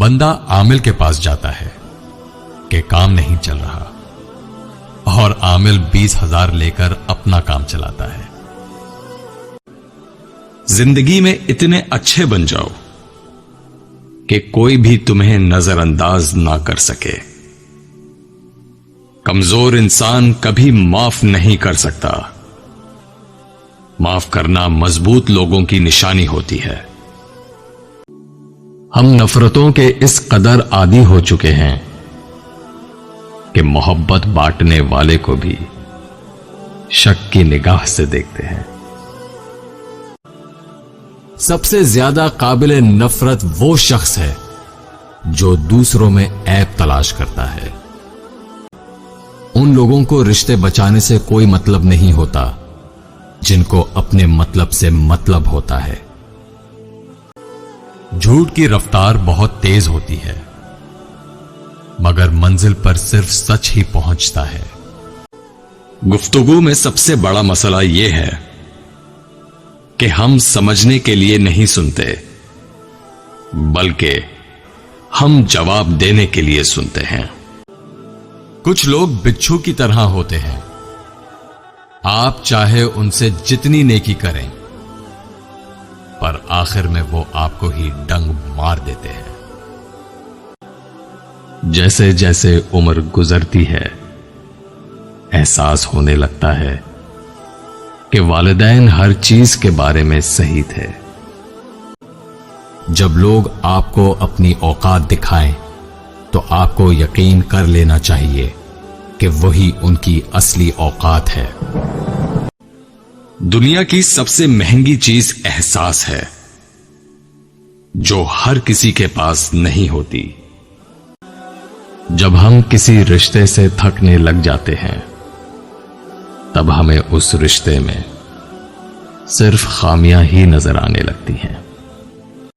बंदा आमिल के पास जाता है कि काम नहीं चल रहा, और आमिल 20,000 लेकर अपना काम चलाता है। जिंदगी में इतने अच्छे बन जाओ कि कोई भी तुम्हें नजरअंदाज ना कर सके। कमजोर इंसान कभी माफ नहीं कर सकता। माफ करना मजबूत लोगों की निशानी होती है। हम नफरतों के इस कदर आदी हो चुके हैं कि मोहब्बत बांटने वाले को भी शक की निगाह से देखते हैं। सबसे ज्यादा काबिल नफरत वो शख्स है जो दूसरों में ऐब तलाश करता है। उन लोगों को रिश्ते बचाने से कोई मतलब नहीं होता जिनको अपने मतलब से मतलब होता है। झूठ की रफ्तार बहुत तेज होती है, मगर मंजिल पर सिर्फ सच ही पहुंचता है। गुफ्तगू में सबसे बड़ा मसला यह है कि हम समझने के लिए नहीं सुनते, बल्कि हम जवाब देने के लिए सुनते हैं। कुछ लोग बिच्छू की तरह होते हैं। आप चाहे उनसे जितनी नेकी करें, पर आखिर में वो आपको ही डंग मार देते हैं। जैसे जैसे उम्र गुजरती है, एहसास होने लगता है कि वालिदैन हर चीज के बारे में सही थे। जब लोग आपको अपनी औकात दिखाएं, तो आपको यकीन कर लेना चाहिए कि वही उनकी असली औकात है। दुनिया की सबसे महंगी चीज एहसास है, जो हर किसी के पास नहीं होती। जब हम किसी रिश्ते से थकने लग जाते हैं, तब हमें उस रिश्ते में सिर्फ खामियां ही नजर आने लगती हैं।